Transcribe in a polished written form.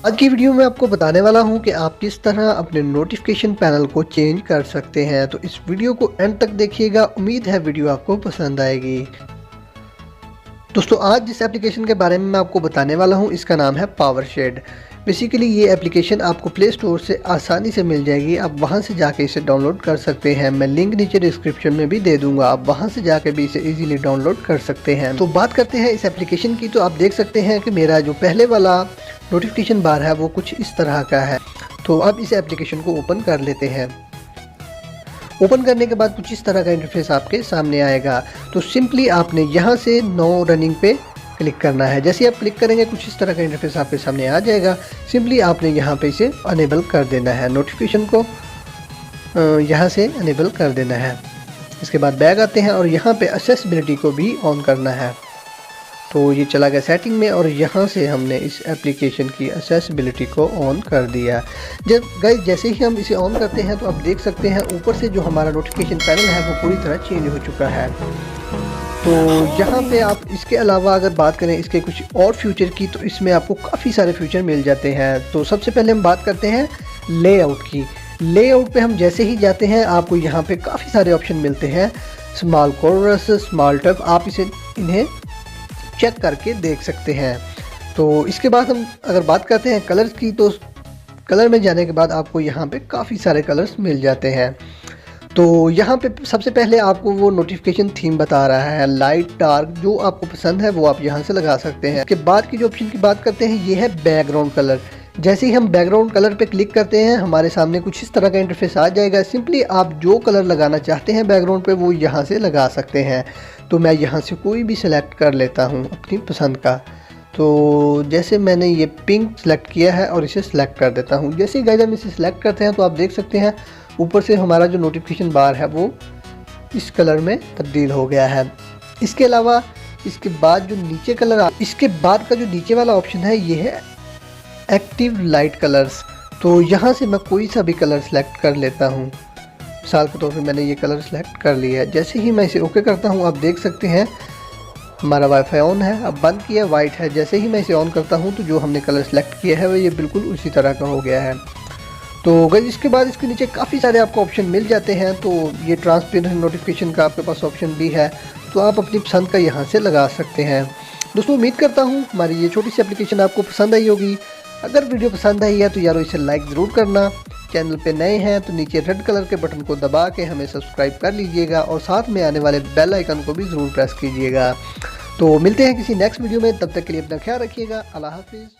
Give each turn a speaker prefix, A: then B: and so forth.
A: आज की वीडियो में आपको बताने वाला हूं कि आप किस तरह अपने नोटिफिकेशन पैनल को चेंज कर सकते हैं। तो इस वीडियो को एंड तक देखिएगा, उम्मीद है वीडियो आपको पसंद आएगी। दोस्तों, आज जिस एप्लीकेशन के बारे में मैं आपको बताने वाला हूं इसका नाम है पावरशेड। बेसिकली ये एप्लीकेशन आपको प्ले स्टोर से आसानी से मिल जाएगी, आप वहां से जाके इसे डाउनलोड कर सकते हैं। मैं लिंक नीचे डिस्क्रिप्शन में भी दे दूंगा, आप वहां से जाके भी इसे इजीली डाउनलोड कर सकते हैं। तो बात करते हैं इस एप्लीकेशन की। तो आप देख सकते हैं कि मेरा जो पहले वाला नोटिफिकेशन बार है वो कुछ इस तरह का है। तो अब इस एप्लीकेशन को ओपन कर लेते हैं। ओपन करने के बाद कुछ इस तरह का इंटरफेस आपके सामने आएगा। तो सिंपली आपने यहाँ से नो रनिंग पे क्लिक करना है। जैसे आप क्लिक करेंगे कुछ इस तरह का इंटरफेस आपके सामने आ जाएगा। सिंपली आपने यहाँ पे इसे अनेबल कर देना है, नोटिफिकेशन को यहाँ से अनेबल कर देना है। इसके बाद बैक आते हैं और यहाँ पे एक्सेसिबिलिटी को भी ऑन करना है। तो ये चला गया सेटिंग में और यहाँ से हमने इस एप्लीकेशन की एक्सेसिबिलिटी को ऑन कर दिया। जब गाइस जैसे ही हम इसे ऑन करते हैं तो आप देख सकते हैं ऊपर से जो हमारा नोटिफिकेशन पैनल है वो पूरी तरह चेंज हो चुका है। तो यहाँ पे आप इसके अलावा अगर बात करें इसके कुछ और फ्यूचर की, तो इसमें आपको काफ़ी सारे फ्यूचर मिल जाते हैं। तो सबसे पहले हम बात करते हैं लेआउट की। लेआउट पे हम जैसे ही जाते हैं आपको यहाँ पे काफ़ी सारे ऑप्शन मिलते हैं, स्मॉल कॉर्नर्स, स्मॉल टफ, आप इन्हें चेक करके देख सकते हैं। तो इसके बाद हम अगर बात करते हैं कलर्स की, तो कलर में जाने के बाद आपको यहाँ पे काफ़ी सारे कलर्स मिल जाते हैं। तो यहाँ पे सबसे पहले आपको वो नोटिफिकेशन थीम बता रहा है, लाइट डार्क, जो आपको पसंद है वो आप यहाँ से लगा सकते हैं। इसके बाद की जो ऑप्शन की बात करते हैं ये है बैकग्राउंड कलर। जैसे ही हम बैकग्राउंड कलर पे क्लिक करते हैं हमारे सामने कुछ इस तरह का इंटरफेस आ जाएगा। सिंपली आप जो कलर लगाना चाहते हैं बैकग्राउंड पे वो यहाँ से लगा सकते हैं। तो मैं यहाँ से कोई भी सिलेक्ट कर लेता हूँ अपनी पसंद का। तो जैसे मैंने ये पिंक सेलेक्ट किया है और इसे सिलेक्ट कर देता हूँ। जैसे ही गाइस हम इसे सिलेक्ट करते हैं तो आप देख सकते हैं ऊपर से हमारा जो नोटिफिकेशन बार है वो इस कलर में तब्दील हो गया है। इसके अलावा इसके बाद जो नीचे कलर, इसके बाद का जो नीचे वाला ऑप्शन है ये है एक्टिव लाइट कलर्स। तो यहाँ से मैं कोई सा भी कलर सेलेक्ट कर लेता हूँ। मिसाल के तौर पे मैंने ये कलर सेलेक्ट कर लिया है। जैसे ही मैं इसे ओके करता हूँ आप देख सकते हैं हमारा वाईफाई ऑन है। अब बंद किया, वाइट है। जैसे ही मैं इसे ऑन करता हूँ तो जो हमने कलर सेलेक्ट किया है वो ये बिल्कुल उसी तरह का हो गया है। तो गाइस इसके बाद इसके नीचे काफ़ी सारे आपको ऑप्शन मिल जाते हैं। तो ये ट्रांसपेरेंट नोटिफिकेशन का आपके पास ऑप्शन भी है, तो आप अपनी पसंद का यहाँ से लगा सकते हैं। दोस्तों, उम्मीद करता हूँ हमारी ये छोटी सी एप्लीकेशन आपको पसंद आई होगी। अगर वीडियो पसंद आई है तो यारो इसे लाइक ज़रूर करना। चैनल पे नए हैं तो नीचे रेड कलर के बटन को दबा के हमें सब्सक्राइब कर लीजिएगा और साथ में आने वाले बेल आइकन को भी ज़रूर प्रेस कीजिएगा। तो मिलते हैं किसी नेक्स्ट वीडियो में, तब तक के लिए अपना ख्याल रखिएगा। अल्लाह हाफिज़।